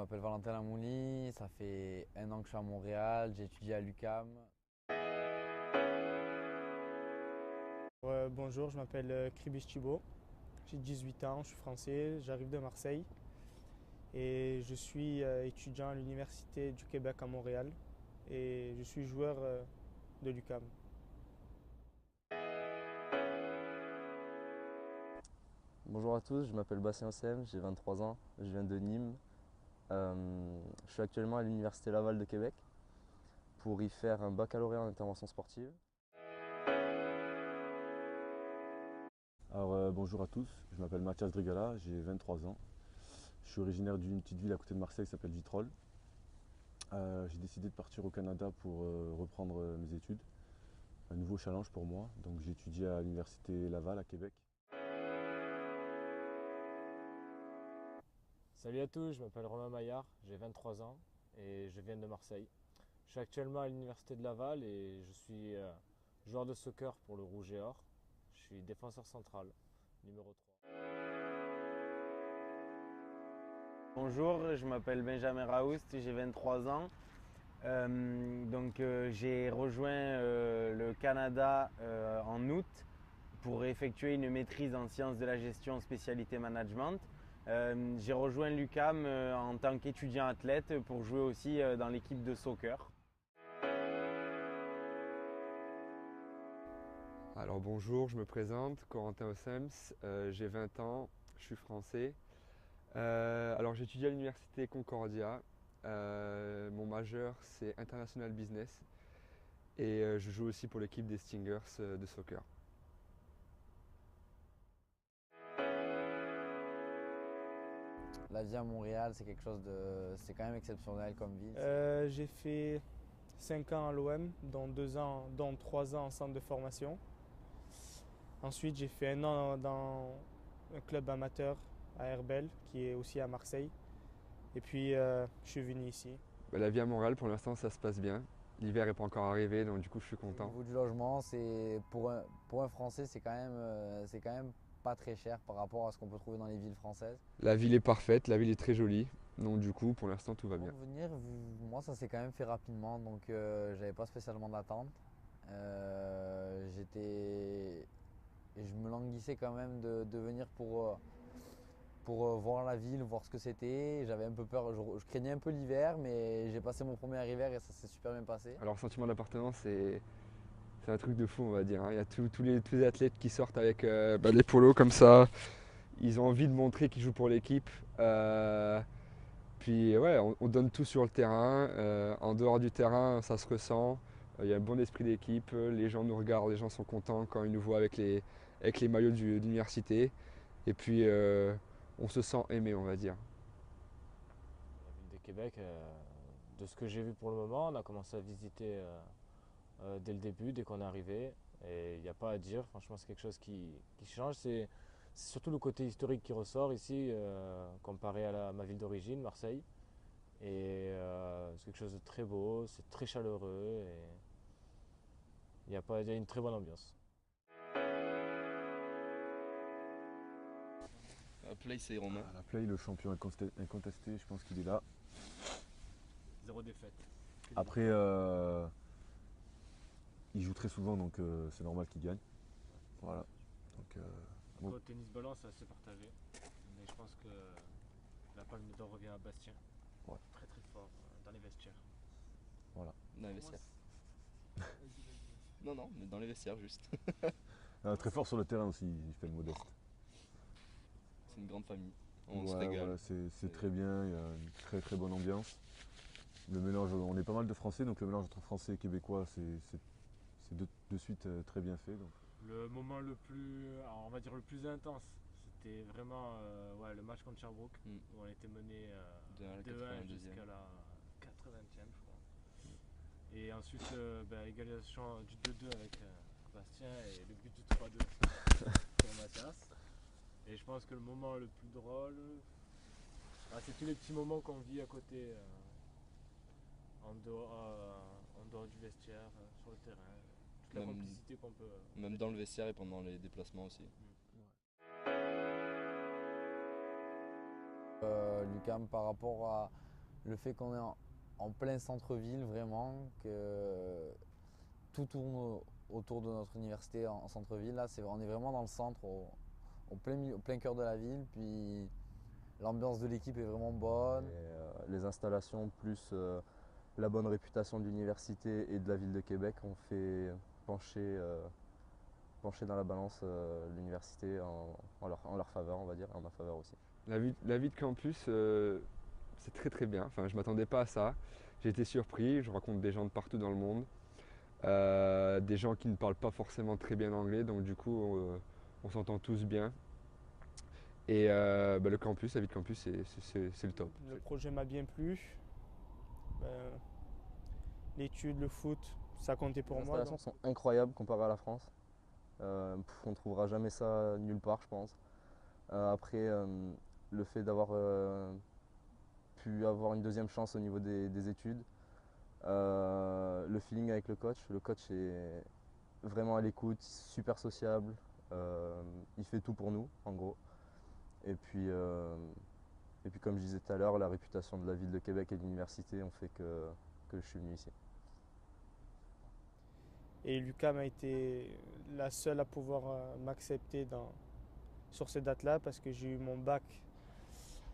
m'appelle Valentin Lamouli, ça fait 1 an que je suis à Montréal, j'ai étudié à l'UQAM. Bonjour, je m'appelle Kribis Thibault, j'ai 18 ans, je suis français, j'arrive de Marseille et je suis étudiant à l'Université du Québec à Montréal et je suis joueur de l'UQAM. Bonjour à tous, je m'appelle Bastien Ossem, j'ai 23 ans, je viens de Nîmes. Je suis actuellement à l'Université Laval de Québec pour y faire un baccalauréat en intervention sportive. Bonjour à tous, je m'appelle Mathias Drigala, j'ai 23 ans. Je suis originaire d'une petite ville à côté de Marseille qui s'appelle Vitrolles. J'ai décidé de partir au Canada pour reprendre mes études. Un nouveau challenge pour moi, donc j'ai étudié à l'Université Laval à Québec. Salut à tous, je m'appelle Romain Maillard, j'ai 23 ans et je viens de Marseille. Je suis actuellement à l'Université de Laval et je suis joueur de soccer pour le Rouge et Or. Je suis défenseur central, numéro 3. Bonjour, je m'appelle Benjamin Raoust, j'ai 23 ans. J'ai rejoint le Canada en août pour effectuer une maîtrise en sciences de la gestion spécialité management. J'ai rejoint l'UQAM en tant qu'étudiant athlète pour jouer aussi dans l'équipe de soccer. Alors bonjour, je me présente, Corentin Ossems, j'ai 20 ans, je suis français. Alors j'étudie à l'université Concordia, mon majeur c'est International Business et je joue aussi pour l'équipe des Stingers de soccer. La vie à Montréal, c'est quelque chose c'est quand même exceptionnel comme ville. J'ai fait 5 ans à l'OM, dont 3 ans en centre de formation. Ensuite, j'ai fait 1 an dans un club amateur à Herbel, qui est aussi à Marseille. Et puis, je suis venu ici. La vie à Montréal pour l'instant ça se passe bien. L'hiver n'est pas encore arrivé donc du coup je suis Au content. niveau du logement, pour un Français, c'est quand même pas très cher par rapport à ce qu'on peut trouver dans les villes françaises. La ville est parfaite, la ville est très jolie, donc du coup pour l'instant tout va bien. Pour venir, moi ça s'est quand même fait rapidement, donc j'avais pas spécialement d'attente. Je me languissais quand même de venir pour voir la ville, voir ce que c'était. J'avais un peu peur, je craignais un peu l'hiver, mais j'ai passé mon premier hiver et ça s'est super bien passé. Alors sentiment d'appartenance c'est un truc de fou on va dire, hein. Il y a tous les athlètes qui sortent avec les polos comme ça. Ils ont envie de montrer qu'ils jouent pour l'équipe. Puis ouais, on donne tout sur le terrain. En dehors du terrain, ça se ressent. Il y a un bon esprit d'équipe. Les gens nous regardent, les gens sont contents quand ils nous voient avec les maillots de l'université. Et puis on se sent aimé, on va dire. La ville de Québec, de ce que j'ai vu pour le moment, on a commencé à visiter dès le début, dès qu'on est arrivé. Et il n'y a pas à dire, franchement c'est quelque chose qui change. C'est surtout le côté historique qui ressort ici, comparé à ma ville d'origine, Marseille. Et c'est quelque chose de très beau, c'est très chaleureux et il y a une très bonne ambiance. La play c'est Romain. À la Play, le champion incontesté, je pense qu'il est là. 0 défaite. Après, il joue très souvent, donc c'est normal qu'il gagne. Voilà. Donc, Après, au tennis ballon, c'est assez partagé. Mais je pense que la palme d'or revient à Bastien. Ouais. Très très fort dans les vestiaires. Dans les vestiaires. Non, mais dans les vestiaires juste. très fort sur le terrain aussi, il fait le modeste. C'est une grande famille. On se Ouais, régale. voilà, c'est très bien, il y a une très très bonne ambiance. Le mélange, on est pas mal de Français, donc le mélange entre Français et Québécois, c'est de suite très bien fait. Donc. Le moment le plus, alors on va dire le plus intense, c'était vraiment le match contre Sherbrooke, Mm. où on était mené 2-1 à la 2-1 jusqu'à la 80e, je crois. Et ensuite, égalisation du 2-2 avec Bastien et le but du 3-2 pour Mathias. Et je pense que le moment le plus drôle, c'est tous les petits moments qu'on vit à côté, en dehors du vestiaire, sur le terrain. Toute la complicité qu'on peut. Même dans le vestiaire et pendant les déplacements aussi. L'UQAM par rapport le fait qu'on est en plein centre-ville vraiment, que tout tourne autour de notre université en centre-ville. Là, on est vraiment dans le centre, au plein cœur de la ville. Puis l'ambiance de l'équipe est vraiment bonne. Les installations plus la bonne réputation de l'université et de la ville de Québec ont fait pencher dans la balance l'université en leur faveur, on va dire, et en ma faveur aussi. La vie de campus, c'est très très bien. Enfin, je ne m'attendais pas à ça. J'ai été surpris. Je rencontre des gens de partout dans le monde. Des gens qui ne parlent pas forcément très bien anglais, donc du coup on s'entend tous bien. Et le campus, la vie de campus, c'est le top. Le projet m'a bien plu. L'étude, le foot, ça comptait pour moi. Les installations sont incroyables comparées à la France. On ne trouvera jamais ça nulle part, je pense. Après, le fait d'avoir pu avoir une deuxième chance au niveau des études, le feeling avec le coach est vraiment à l'écoute, super sociable, il fait tout pour nous en gros. Et puis comme je disais tout à l'heure, la réputation de la ville de Québec et de l'université ont fait que je suis venu ici. Et l'UQAM a été la seule à pouvoir m'accepter sur ces dates-là parce que j'ai eu mon bac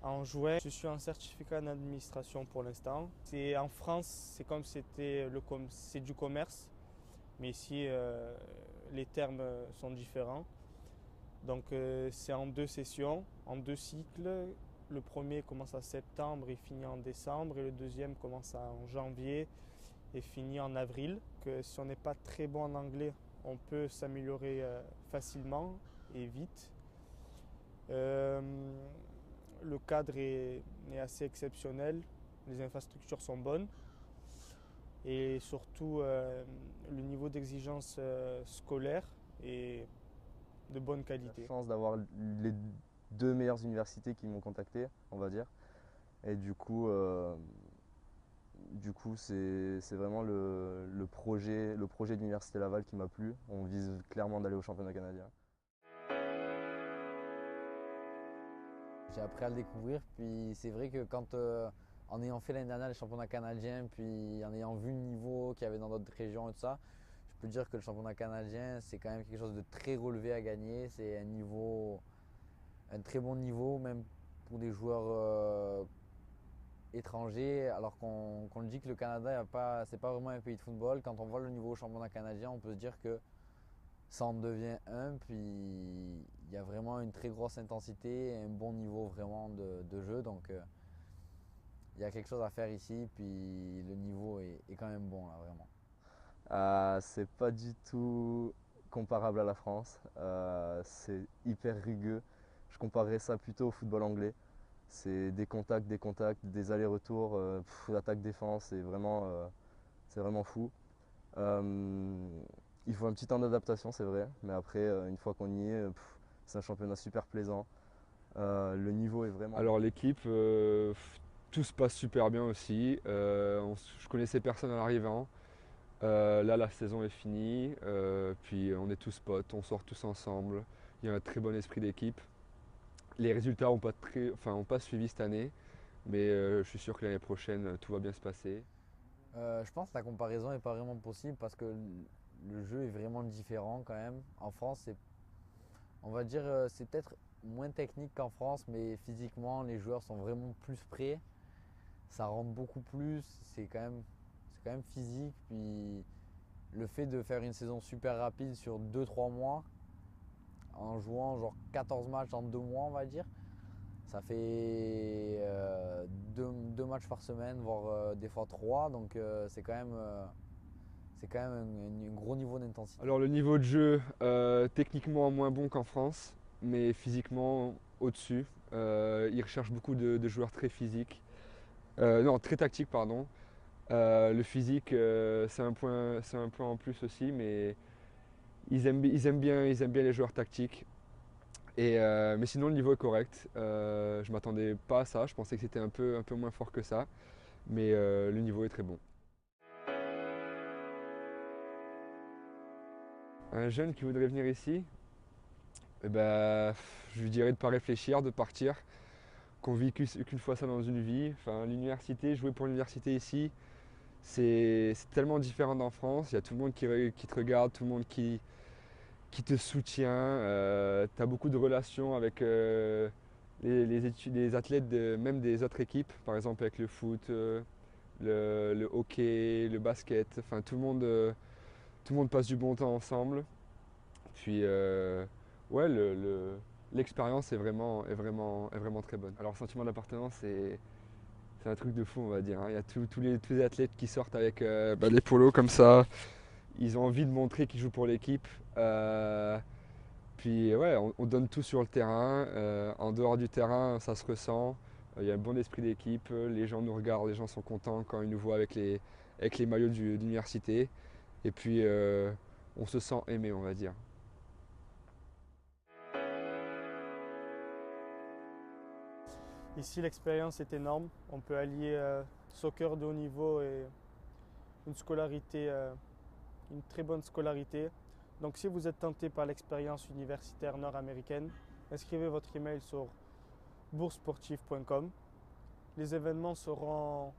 en juin. Je suis en certificat en administration pour l'instant. En France, c'est comme c'est du commerce, mais ici les termes sont différents. Donc c'est en 2 sessions, en 2 cycles. Le premier commence en septembre et finit en décembre, et le deuxième commence en janvier et finit en avril. Que si on n'est pas très bon en anglais, on peut s'améliorer facilement et vite. Le cadre est assez exceptionnel, les infrastructures sont bonnes et surtout le niveau d'exigence scolaire est de bonne qualité. J'ai la chance d'avoir les 2 meilleures universités qui m'ont contacté, on va dire. Et du coup c'est vraiment le projet de l'Université Laval qui m'a plu. On vise clairement d'aller au championnat canadien. J'ai appris à le découvrir, puis c'est vrai que en ayant fait l'année dernière les championnats canadiens, puis en ayant vu le niveau qu'il y avait dans d'autres régions et tout ça, je peux dire que le championnat canadien, c'est quand même quelque chose de très relevé à gagner. C'est un très bon niveau, même pour des joueurs étrangers, alors qu'on le dit que le Canada, c'est pas vraiment un pays de football. Quand on voit le niveau au championnat canadien, on peut se dire que ça en devient un, puis il y a vraiment une très grosse intensité et un bon niveau vraiment de jeu. Donc il y a quelque chose à faire ici, puis le niveau est quand même bon là, vraiment. C'est pas du tout comparable à la France, c'est hyper rugueux. Je comparerais ça plutôt au football anglais. C'est des contacts, des allers-retours, attaque-défense, c'est vraiment fou. Il faut un petit temps d'adaptation, c'est vrai, mais après, une fois qu'on y est, c'est un championnat super plaisant. Le niveau est vraiment... Alors l'équipe, tout se passe super bien aussi. Je connaissais personne à l'arrivant. Là, la saison est finie, puis on est tous potes, on sort tous ensemble. Il y a un très bon esprit d'équipe. Les résultats n'ont pas suivi cette année, mais je suis sûr que l'année prochaine, tout va bien se passer. Je pense que la comparaison n'est pas vraiment possible parce que le jeu est vraiment différent quand même. En France, on va dire, c'est peut-être moins technique qu'en France, mais physiquement, les joueurs sont vraiment plus prêts. Ça rentre beaucoup plus, c'est quand même physique. Puis le fait de faire une saison super rapide sur 2-3 mois, en jouant genre 14 matchs en 2 mois, on va dire, ça fait 2 matchs par semaine, voire des fois 3. Donc c'est quand même un gros niveau d'intensité. Alors le niveau de jeu, techniquement moins bon qu'en France, mais physiquement au-dessus. Ils recherchent beaucoup de joueurs très physiques. Non, très tactiques, pardon. Le physique, c'est un point en plus aussi, mais ils aiment bien les joueurs tactiques. Mais sinon, le niveau est correct. Je ne m'attendais pas à ça. Je pensais que c'était un peu moins fort que ça. Mais le niveau est très bon. Un jeune qui voudrait venir ici, eh ben, je lui dirais de ne pas réfléchir, de partir. qu'on vit qu'une fois ça dans une vie. Enfin, l'université, jouer pour l'université ici, c'est tellement différent d'en France. Il y a tout le monde qui te regarde, tout le monde qui te soutient. Tu as beaucoup de relations avec les athlètes, même des autres équipes, par exemple avec le foot, le hockey, le basket. Enfin, tout le monde passe du bon temps ensemble. Puis, ouais, l'expérience est vraiment très bonne. Alors, le sentiment d'appartenance, c'est un truc de fou, on va dire, hein. Il y a tous les athlètes qui sortent avec les polos comme ça. Ils ont envie de montrer qu'ils jouent pour l'équipe. Puis ouais, on donne tout sur le terrain. En dehors du terrain, ça se ressent. Il y a un bon esprit d'équipe. Les gens nous regardent, les gens sont contents quand ils nous voient avec les maillots de l'université. Et puis on se sent aimé, on va dire. Ici, l'expérience est énorme. On peut allier soccer de haut niveau et une scolarité, une très bonne scolarité. Donc si vous êtes tenté par l'expérience universitaire nord-américaine, inscrivez votre email sur boursesportive.com. Les événements seront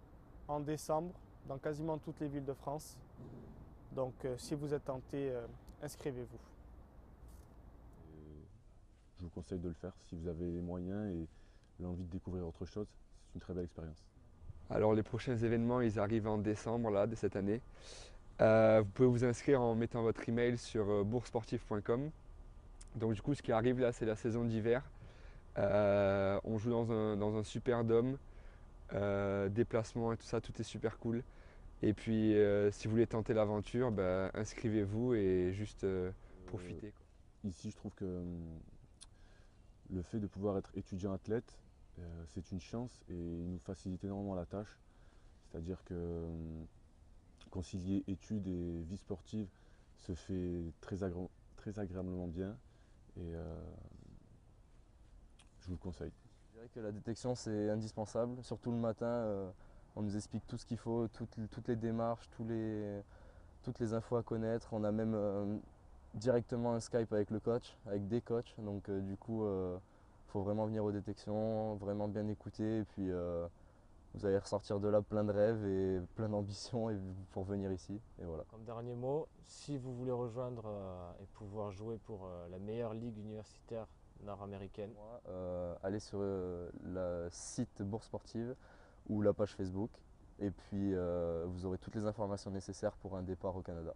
en décembre dans quasiment toutes les villes de France. Donc si vous êtes tenté, inscrivez-vous. Je vous conseille de le faire si vous avez les moyens et l'envie de découvrir autre chose. C'est une très belle expérience. Alors les prochains événements, ils arrivent en décembre là, de cette année. Vous pouvez vous inscrire en mettant votre email sur boursesportive.com. Donc du coup, ce qui arrive là, c'est la saison d'hiver. On joue dans un super dôme, déplacement et tout ça, tout est super cool. Et puis, si vous voulez tenter l'aventure, inscrivez-vous et juste profitez, quoi. Ici, je trouve que le fait de pouvoir être étudiant athlète, c'est une chance et il nous facilite énormément la tâche. C'est-à-dire que concilier études et vie sportive se fait très agréablement bien et je vous le conseille. Je dirais que la détection c'est indispensable, surtout le matin. On nous explique tout ce qu'il faut, toutes les démarches, toutes les infos à connaître. On a même directement un Skype avec le coach, avec des coachs. Donc du coup, faut vraiment venir aux détections, vraiment bien écouter. Et puis vous allez ressortir de là plein de rêves et plein d'ambitions pour venir ici. Et voilà. Comme dernier mot, si vous voulez rejoindre et pouvoir jouer pour la meilleure ligue universitaire nord-américaine, Allez sur le site Bourse Sportive ou la page Facebook. Et puis vous aurez toutes les informations nécessaires pour un départ au Canada.